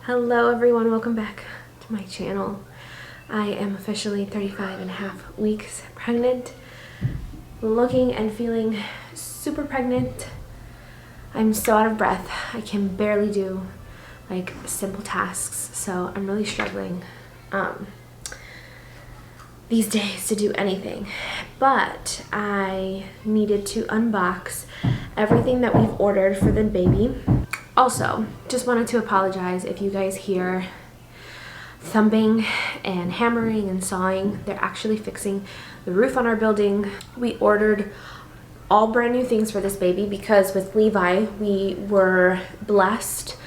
Hello everyone, welcome back to my channel. I am officially 35.5 weeks pregnant, looking and feeling super pregnant. I'm so out of breath. I can barely do like simple tasks, so I'm really struggling these days to do anything. But I needed to unbox everything that we've ordered for the baby. Also, just wanted to apologize if you guys hear thumping and hammering and sawing. They're actually fixing the roof on our building. We ordered all brand new things for this baby because with Levi, we were blessed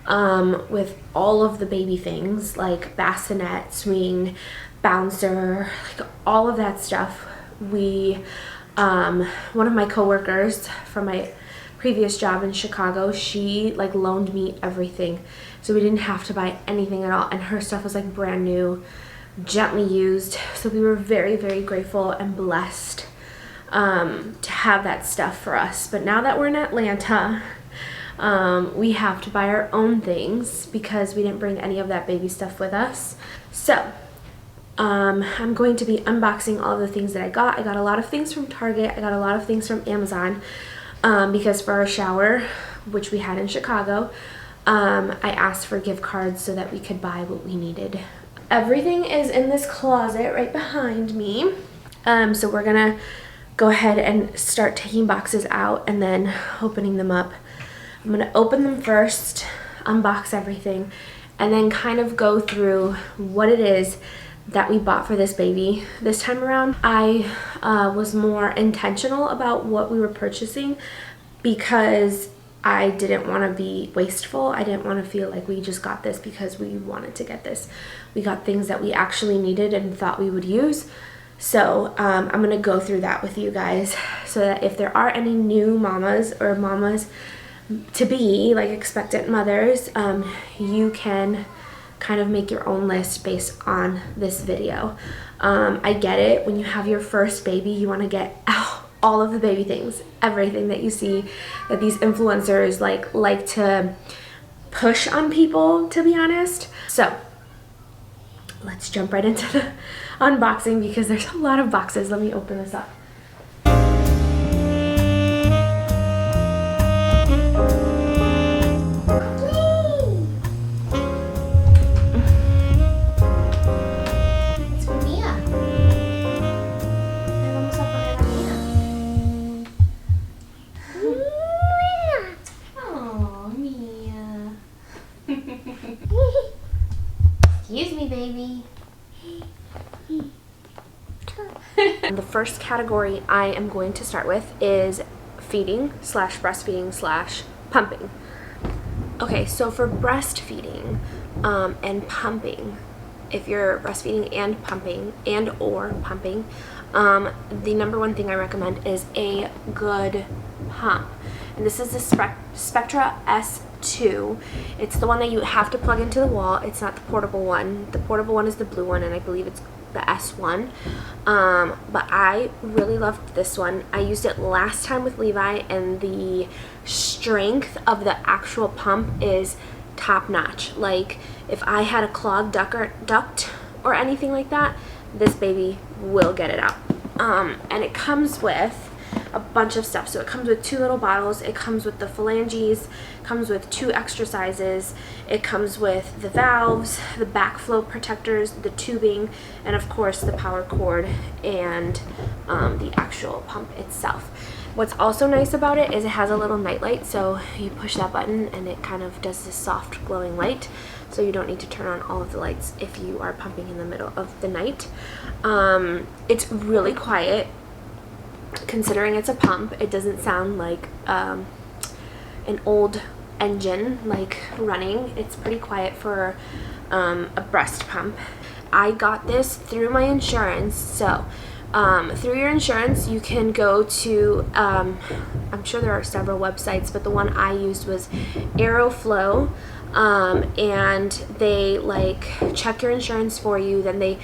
with all of the baby things like bassinet, swing, bouncer, like all of that stuff. We, one of my coworkers from my previous job in Chicago, she like loaned me everything, so we didn't have to buy anything at all, and her stuff was like brand new, gently used. So we were very, very grateful and blessed to have that stuff for us. But now that we're in Atlanta, we have to buy our own things because we didn't bring any of that baby stuff with us. So I'm going to be unboxing all of the things that I got. I got a lot of things from Target. I got a lot of things from Amazon. Because for our shower, which we had in Chicago, I asked for gift cards so that we could buy what we needed. Everything is in this closet right behind me. So we're gonna go ahead and start taking boxes out and then opening them up. I'm gonna open them first, unbox everything, and then kind of go through what it is that we bought for this baby this time around. I was more intentional about what we were purchasing because I didn't want to be wasteful. I didn't want to feel like we just got this because we wanted to get this. We got things that we actually needed and thought we would use. So I'm going to go through that with you guys so that if there are any new mamas or mamas to be, like expectant mothers, you can kind of make your own list based on this video. I get it. When you have your first baby, you want to get all of the baby things, everything that you see that these influencers like to push on people, to be honest. So let's jump right into the unboxing because there's a lot of boxes. Let me open this up. Excuse me, baby. The first category I am going to start with is feeding / breastfeeding / pumping. Okay, so for breastfeeding and pumping, if you're breastfeeding and pumping or pumping, the number one thing I recommend is a good pump. And this is the Spectra S2. It's the one that you have to plug into the wall. It's not the portable one. The portable one is the blue one, and I believe it's the S1. But I really loved this one. I used it last time with Levi, and the strength of the actual pump is top notch. Like if I had a clogged duct or anything like that, this baby will get it out. And it comes with a bunch of stuff. So it comes with 2 little bottles. It comes with the phalanges, comes with 2 extra sizes. It comes with the valves, the backflow protectors, the tubing, and of course the power cord and the actual pump itself. What's also nice about it is it has a little night light, so you push that button and it kind of does this soft glowing light, so you don't need to turn on all of the lights if you are pumping in the middle of the night. It's really quiet. Considering it's a pump, it doesn't sound like an old engine like running. It's pretty quiet for a breast pump. I got this through my insurance. So through your insurance you can go to I'm sure there are several websites, but the one I used was Aeroflow, and they like check your insurance for you, then they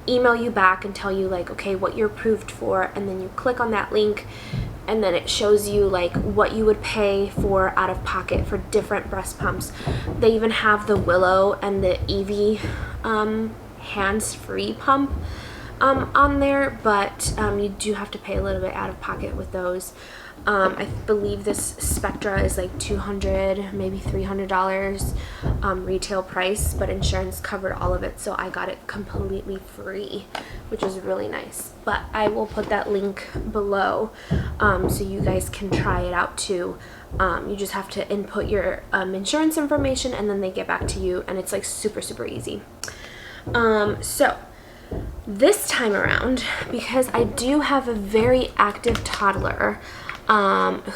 email you back and tell you like, okay, what you're approved for, and then you click on that link and then it shows you like what you would pay for out of pocket for different breast pumps. They even have the Willow and the Evie hands-free pump on there, but you do have to pay a little bit out of pocket with those. I believe this Spectra is like $200, maybe $300 retail price, but insurance covered all of it, so I got it completely free, which was really nice. But I will put that link below so you guys can try it out too. You just have to input your insurance information, and then they get back to you, and it's like super easy. So this time around, because I do have a very active toddler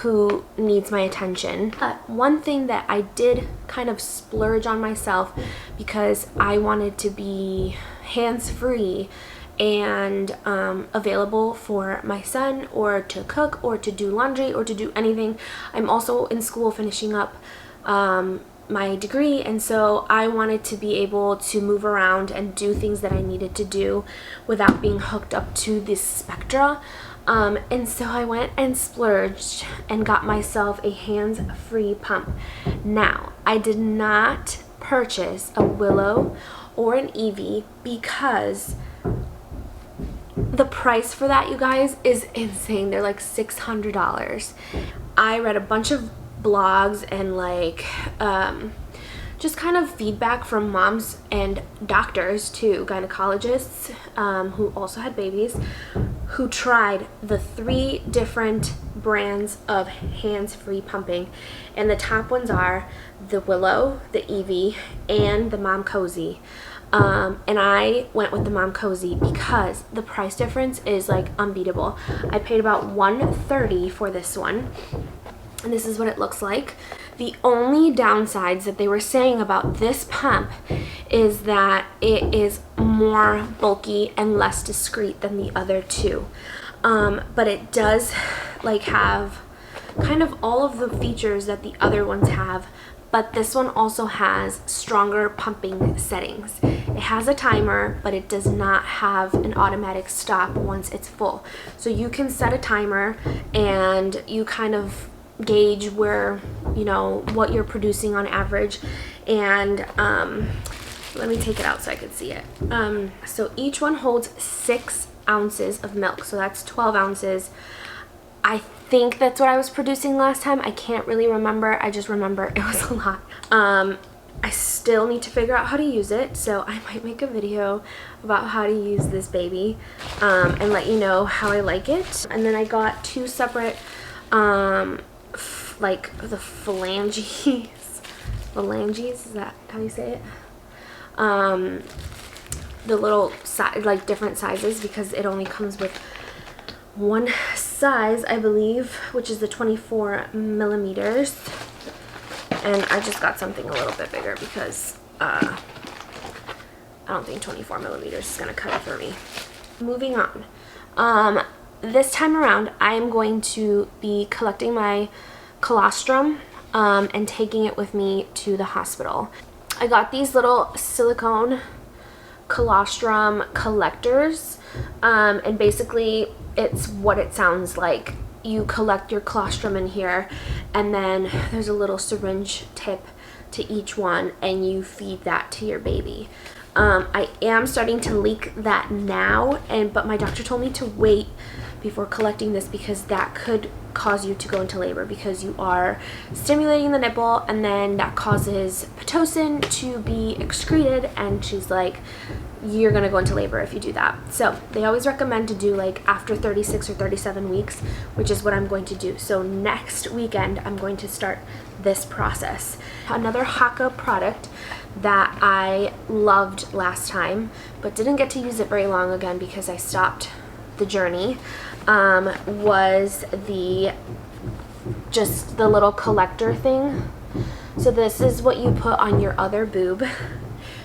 who needs my attention. One thing that I did kind of splurge on myself, because I wanted to be hands-free and available for my son, or to cook, or to do laundry, or to do anything. I'm also in school finishing up my degree, and so I wanted to be able to move around and do things that I needed to do without being hooked up to this Spectra. And so I went and splurged and got myself a hands-free pump. Now, I did not purchase a Willow or an Evie because the price for that, you guys, is insane. They're like $600. I read a bunch of blogs and like just kind of feedback from moms and doctors too, gynecologists who also had babies, who tried the 3 different brands of hands-free pumping, and the top ones are the Willow, the Evie, and the Mom Cozy. And I went with the Mom Cozy because the price difference is like unbeatable. I paid about $130 for this one, and this is what it looks like. The only downsides that they were saying about this pump is that it is more bulky and less discreet than the other two. But it does like have kind of all of the features that the other ones have, but this one also has stronger pumping settings. It has a timer, but it does not have an automatic stop once it's full. So you can set a timer and you kind of gauge where, you know, what you're producing on average. And let me take it out so I can see it. So each one holds 6 ounces of milk, so that's 12 ounces. I think that's what I was producing last time. I can't really remember. I just remember it was a lot. I still need to figure out how to use it, so I might make a video about how to use this baby and let you know how I like it. And then I got 2 separate like the phalanges, is that how you say it? The little like different sizes, because it only comes with one size, I believe, which is the 24 millimeters. And I just got something a little bit bigger because I don't think 24 millimeters is gonna cut it for me. Moving on. This time around, I am going to be collecting my colostrum and taking it with me to the hospital. I got these little silicone colostrum collectors, and basically it's what it sounds like. You collect your colostrum in here, and then there's a little syringe tip to each one, and you feed that to your baby. I am starting to leak that now, but my doctor told me to wait before collecting this because that could cause you to go into labor, because you are stimulating the nipple, and then that causes Pitocin to be excreted, and she's like, you're gonna go into labor if you do that. So they always recommend to do like after 36 or 37 weeks, which is what I'm going to do. So next weekend I'm going to start this process. Another Haka product that I loved last time but didn't get to use it very long again because I stopped the journey, was just the little collector thing. So this is what you put on your other boob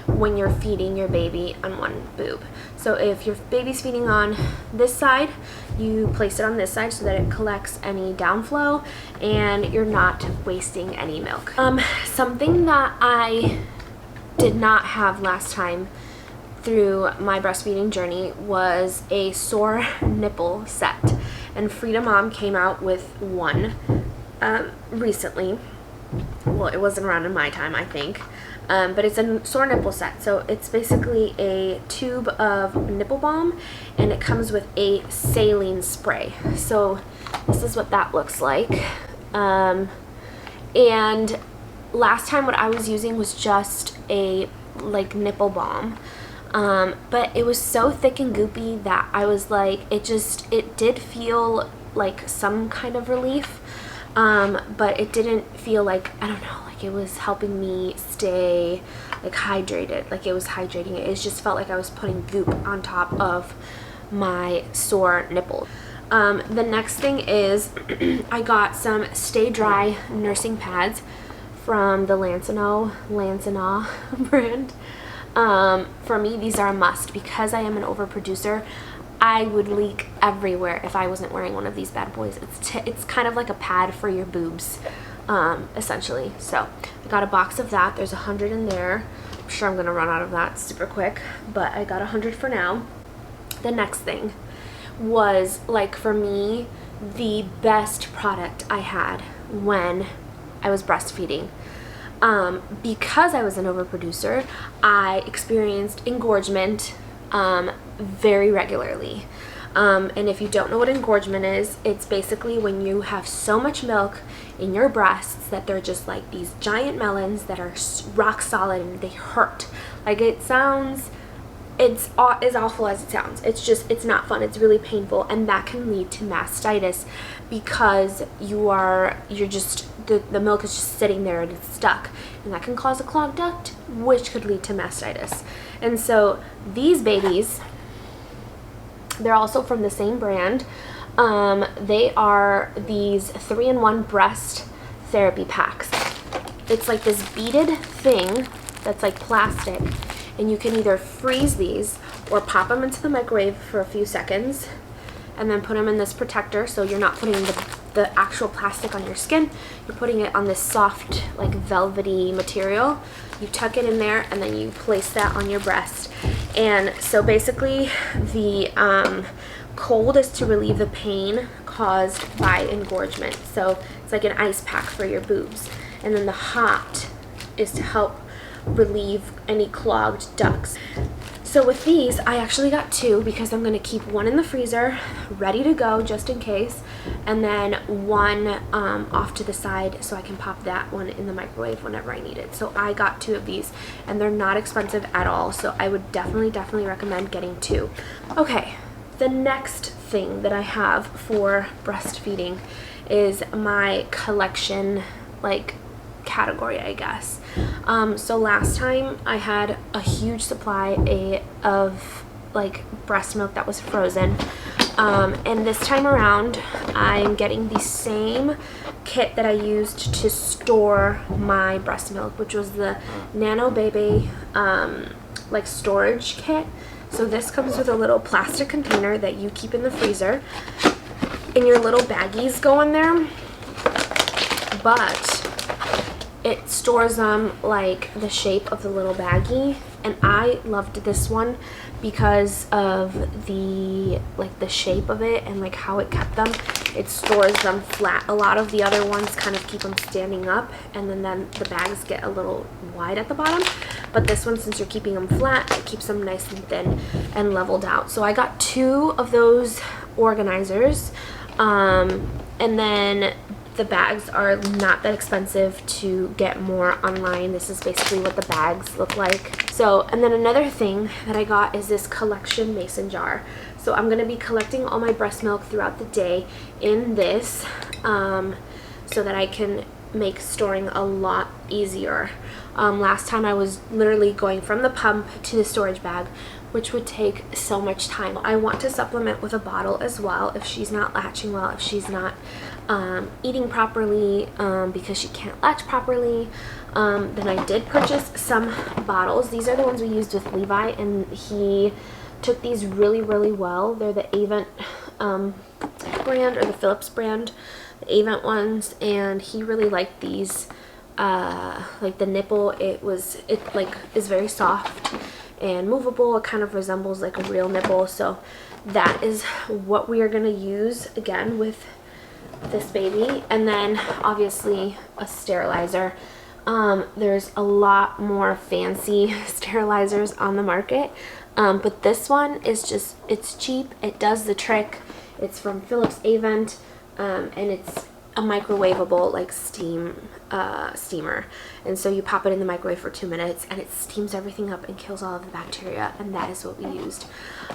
when you're feeding your baby on one boob. So if your baby's feeding on this side, you place it on this side so that it collects any downflow and you're not wasting any milk. Something that I did not have last time through my breastfeeding journey was a sore nipple set. and Frida Mom came out with one recently. Well, it wasn't around in my time, I think. But it's a sore nipple set. So it's basically a tube of nipple balm, and it comes with a saline spray. So this is what that looks like. And last time what I was using was just a like nipple balm. But it was so thick and goopy that I was like, it did feel like some kind of relief. But it didn't feel like, I don't know, like it was helping me stay like hydrated, like it was hydrating it. It just felt like I was putting goop on top of my sore nipple. The next thing is I got some Stay Dry nursing pads from the Lansana brand. For me, these are a must because I am an overproducer. I would leak everywhere if I wasn't wearing one of these bad boys. It's kind of like a pad for your boobs, essentially. So I got a box of that. There's 100 in there. I'm sure I'm gonna run out of that super quick, but I got 100 for now. The next thing was, like, for me, the best product I had when I was breastfeeding. Because I was an overproducer, I experienced engorgement very regularly. And if you don't know what engorgement is, it's basically when you have so much milk in your breasts that they're just like these giant melons that are rock solid and they hurt. Like, it sounds, it's as awful as it sounds. It's not fun. It's really painful, and that can lead to mastitis because you're just, the milk is just sitting there and it's stuck, and that can cause a clogged duct, which could lead to mastitis. And so these babies, they're also from the same brand. They are these 3-in-1 breast therapy packs. It's like this beaded thing that's like plastic, and you can either freeze these or pop them into the microwave for a few seconds and then put them in this protector, so you're not putting the actual plastic on your skin. You're putting it on this soft, like velvety material. You tuck it in there and then you place that on your breast. And so basically the cold is to relieve the pain caused by engorgement. So it's like an ice pack for your boobs. And then the hot is to help relieve any clogged ducts. So with these, I actually got 2 because I'm going to keep one in the freezer ready to go just in case, and then one off to the side so I can pop that one in the microwave whenever I need it. So I got 2 of these, and they're not expensive at all, so I would definitely recommend getting 2. Okay, the next thing that I have for breastfeeding is my collection, like, category, I guess. So last time I had a huge supply of like breast milk that was frozen, and this time around I'm getting the same kit that I used to store my breast milk, which was the Nano Baby like storage kit. So this comes with a little plastic container that you keep in the freezer, and your little baggies go in there, but it stores them like the shape of the little baggie. And I loved this one because of the shape of it and like how it kept them. It stores them flat. A lot of the other ones kind of keep them standing up, and then the bags get a little wide at the bottom. But this one, since you're keeping them flat, it keeps them nice and thin and leveled out. So I got 2 of those organizers, and then the bags are not that expensive to get more online. This is basically what the bags look like. So, and then another thing that I got is this Collection mason jar. So I'm going to be collecting all my breast milk throughout the day in this, so that I can make storing a lot easier. Last time I was literally going from the pump to the storage bag, which would take so much time. I want to supplement with a bottle as well if she's not latching well, if she's not eating properly because she can't latch properly. Then I did purchase some bottles. These are the ones we used with Levi, and he took these really well. They're the Avent brand, or the Philips brand, the Avent ones, and he really liked these. Like the nipple, it is very soft and movable. It kind of resembles like a real nipple. So that is what we are going to use again with this baby. And then obviously a sterilizer. There's a lot more fancy sterilizers on the market, but this one is just, it's cheap, it does the trick. It's from Philips Avent, and it's a microwavable like steamer, and so you pop it in the microwave for 2 minutes and it steams everything up and kills all of the bacteria, and that is what we used.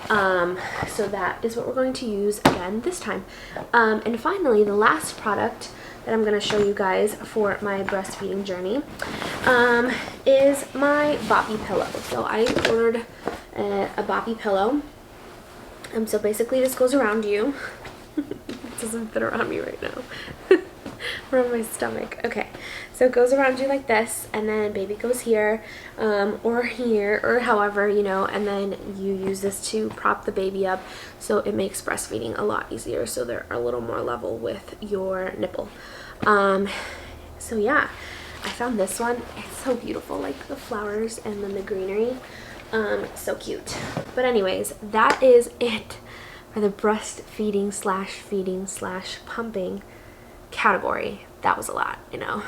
So that is what we're going to use again this time. And finally, the last product that I'm going to show you guys for my breastfeeding journey is my boppy pillow. So I ordered a boppy pillow. So basically this goes around you. It doesn't fit around me right now. We're on my stomach. Okay, so it goes around you like this, and then baby goes here, or here, or however, you know, and then you use this to prop the baby up, so it makes breastfeeding a lot easier, so they're a little more level with your nipple. So yeah, I found this one. It's so beautiful, like the flowers and then the greenery. So cute. But anyways, that is it for the breastfeeding slash feeding slash pumping category. That was a lot, you know.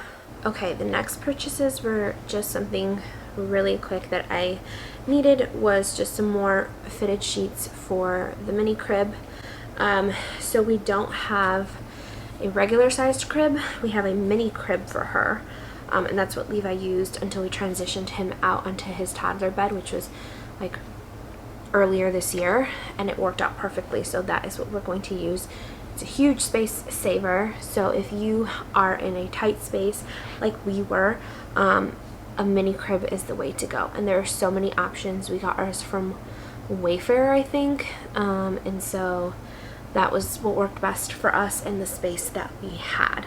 Okay, the next purchases were just something really quick that I needed, was just some more fitted sheets for the mini crib. So we don't have a regular sized crib, we have a mini crib for her, and that's what Levi used until we transitioned him out onto his toddler bed, which was like earlier this year, and it worked out perfectly. So that is what we're going to use. It's a huge space saver, so if you are in a tight space like we were, a mini crib is the way to go. And there are so many options. We got ours from Wayfair, I think, and so that was what worked best for us in the space that we had.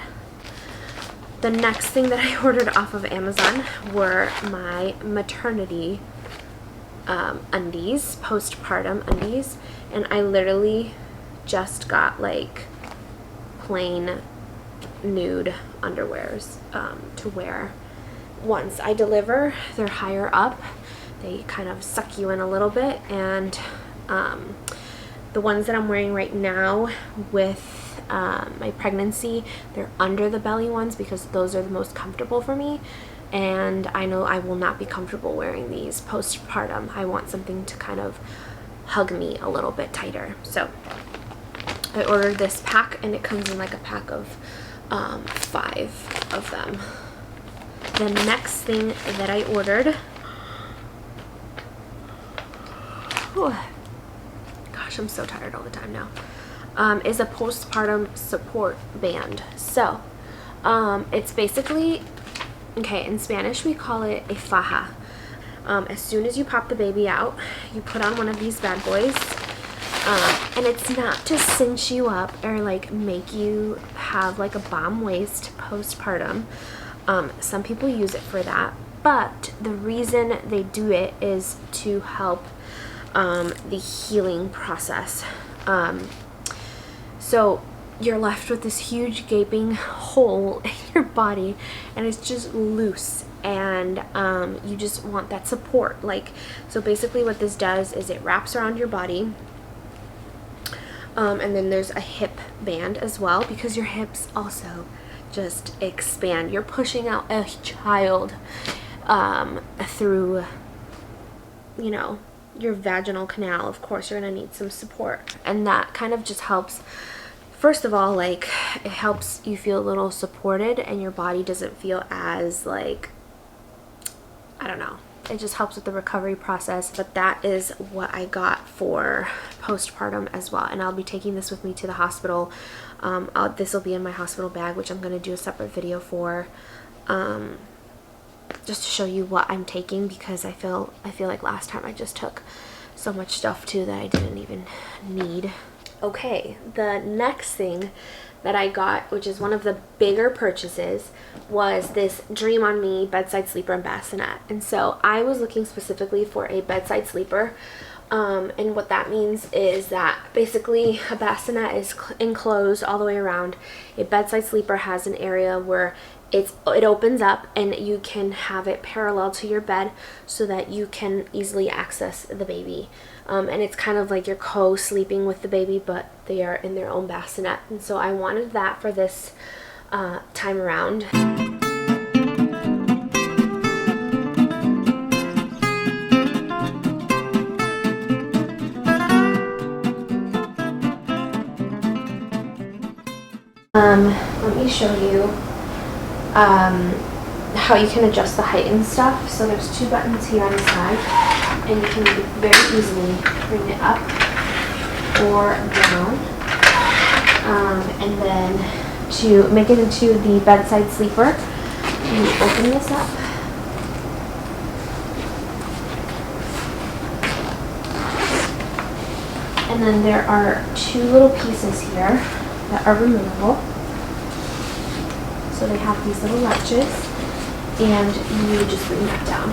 The next thing that I ordered off of Amazon were my maternity undies, postpartum undies, and I literally just got like plain nude underwears to wear. Once I deliver, they're higher up, they kind of suck you in a little bit, and the ones that I'm wearing right now with my pregnancy, they're under the belly ones because those are the most comfortable for me, and I know I will not be comfortable wearing these postpartum. I want something to kind of hug me a little bit tighter. So I ordered this pack, and it comes in like a pack of 5 of them. The next thing that I ordered, gosh, I'm so tired all the time now, is a postpartum support band. So it's basically, okay, in Spanish we call it a faja. As soon as you pop the baby out, you put on one of these bad boys, and it's not to cinch you up or like make you have like a bomb waist postpartum. Some people use it for that, but the reason they do it is to help the healing process. So you're left with this huge gaping hole in your body, and it's just loose, and you just want that support. Like, so basically what this does is it wraps around your body, and then there's a hip band as well, because your hips also just expand. You're pushing out a child through, you know, your vaginal canal. Of course you're gonna need some support, and that kind of just helps. First of all, like, it helps you feel a little supported, and your body doesn't feel as like, I don't know, it just helps with the recovery process. But that is what I got for postpartum as well, and I'll be taking this with me to the hospital. This will be in my hospital bag, which I'm going to do a separate video for, just to show you what I'm taking, because I feel like last time I just took so much stuff too that I didn't even need. Okay, the next thing that I got, which is one of the bigger purchases, was this Dream on Me Bedside Sleeper and Bassinet. And so I was looking specifically for a bedside sleeper, and what that means is that basically a bassinet is enclosed all the way around. A bedside sleeper has an area where it opens up and you can have it parallel to your bed so that you can easily access the baby. And it's kind of like you're co-sleeping with the baby, but they are in their own bassinet. And so I wanted that for this time around. Let me show you how you can adjust the height and stuff. So there's 2 buttons here on the side, and you can very easily bring it up or down. And then to make it into the bedside sleeper, you open this up. And then there are 2 little pieces here that are removable. So they have these little latches, and you just bring that down.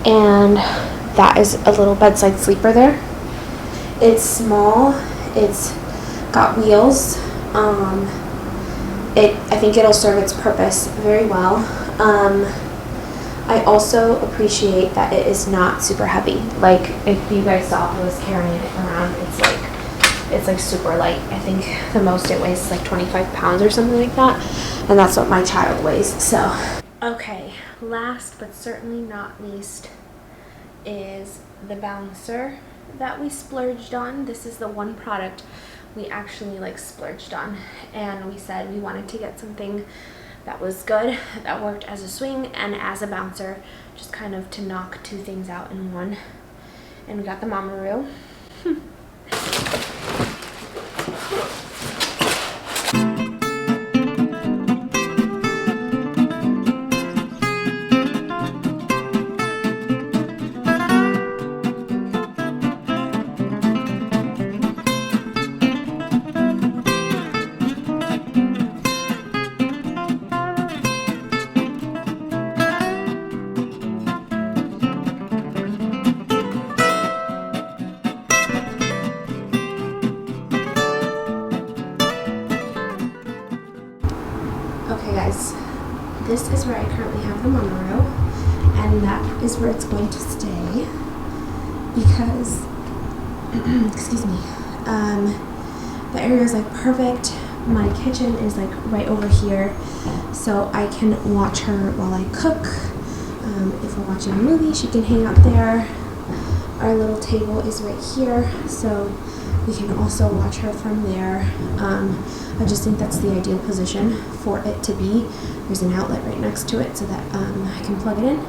And that is a little bedside sleeper there. It's small, it's got wheels. I think it'll serve its purpose very well. I also appreciate that it is not super heavy. Like, if you guys saw who was carrying it around, it's like super light. I think the most it weighs is like 25 pounds or something like that, and that's what my child weighs. So okay, last but certainly not least is the bouncer that we splurged on. This is the one product we actually like splurged on, and we said we wanted to get something that was good, that worked as a swing and as a bouncer, just kind of to knock 2 things out in one. And we got the Mamaroo. Okay guys, this is where I currently have the Mamaroo, and that is where it's going to stay because, excuse me, the area is like perfect. My kitchen is like right over here, so I can watch her while I cook. If we're watching a movie, she can hang out there. Our little table is right here, so we can also watch her from there. I just think that's the ideal position for it to be. There's an outlet right next to it so that I can plug it in.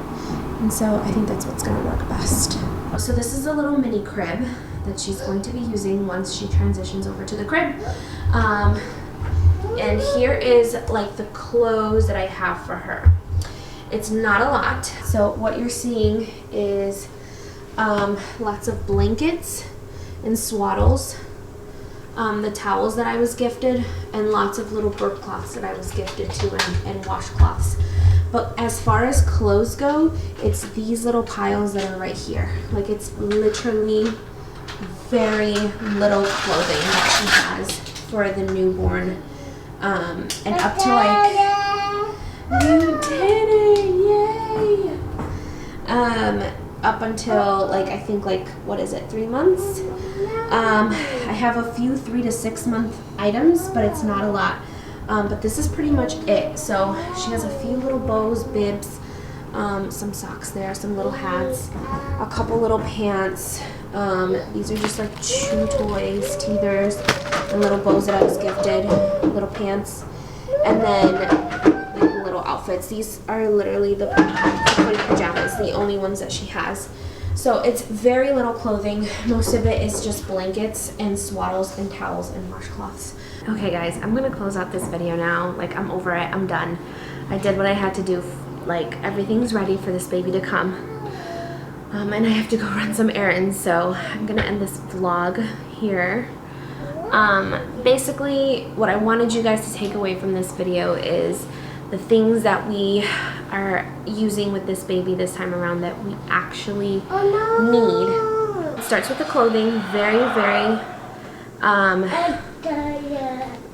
And so I think that's what's gonna work best. So this is a little mini crib that she's going to be using once she transitions over to the crib. And here is like the clothes that I have for her. It's not a lot. So what you're seeing is lots of blankets and swaddles, the towels that I was gifted, and lots of little burp cloths that I was gifted too, and washcloths. But as far as clothes go, it's these little piles that are right here. Like, it's literally very little clothing that she has for the newborn, and up to like, you did it, yay! Up until like, I think like, what is it, 3 months? I have a few 3 to 6 month items, but it's not a lot. But this is pretty much it. So she has a few little bows, bibs, some socks there, some little hats, a couple little pants. These are just like chew toys, teethers, and little bows that I was gifted, little pants, and then like little outfits. These are literally the pajamas, the only ones that she has. So it's very little clothing. Most of it is just blankets and swaddles and towels and washcloths. Okay guys, I'm gonna close out this video now. Like, I'm over it, I'm done. I did what I had to do. Like, everything's ready for this baby to come. And I have to go run some errands, so I'm gonna end this vlog here. Basically, what I wanted you guys to take away from this video is the things that we are using with this baby this time around that we actually need. It starts with the clothing, very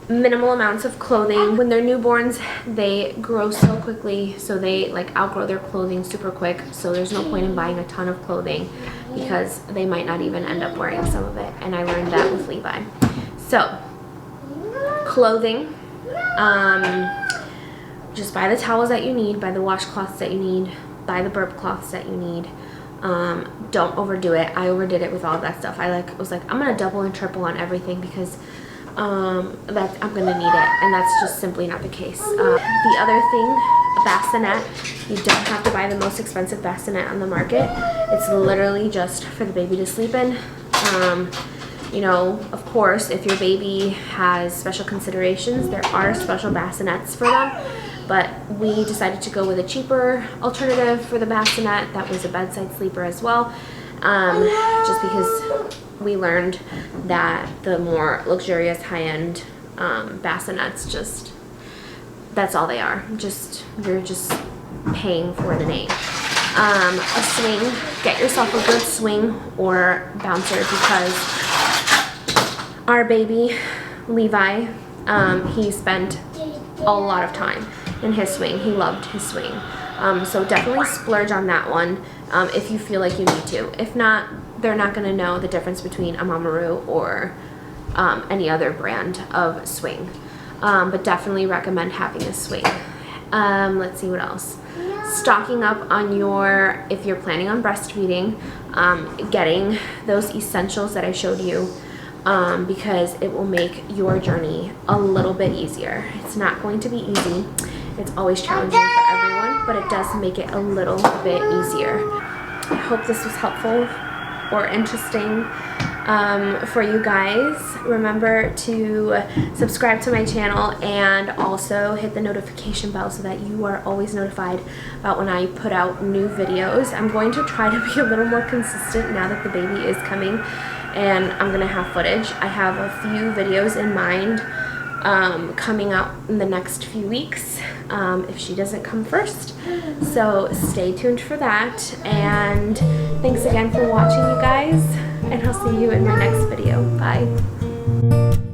minimal amounts of clothing. When they're newborns, they grow so quickly, so they like outgrow their clothing super quick, so there's no point in buying a ton of clothing because they might not even end up wearing some of it, and I learned that with Levi. So clothing, just buy the towels that you need, buy the washcloths that you need, buy the burp cloths that you need. Don't overdo it. I overdid it with all of that stuff. I was like, I'm gonna double and triple on everything because that I'm gonna need it, and that's just simply not the case. The other thing, a bassinet. You don't have to buy the most expensive bassinet on the market. It's literally just for the baby to sleep in. You know, of course, if your baby has special considerations, there are special bassinets for them, but we decided to go with a cheaper alternative for the bassinet that was a bedside sleeper as well, just because we learned that the more luxurious high-end bassinets, just that's all they are. You're just paying for the name. A swing, get yourself a good swing or bouncer, because our baby Levi, he spent a lot of time in his swing. He loved his swing. So definitely splurge on that one if you feel like you need to. If not, they're not going to know the difference between a Mamaru or any other brand of swing. But definitely recommend having a swing. Let's see what else. Stocking up on your, if you're planning on breastfeeding, getting those essentials that I showed you, because it will make your journey a little bit easier. It's not going to be easy. It's always challenging for everyone, but it does make it a little bit easier. I hope this was helpful or interesting for you guys. Remember to subscribe to my channel and also hit the notification bell so that you are always notified about when I put out new videos. I'm going to try to be a little more consistent now that the baby is coming and I'm gonna have footage. I have a few videos in mind coming out in the next few weeks if she doesn't come first. So stay tuned for that, and thanks again for watching, you guys, and I'll see you in my next video. Bye.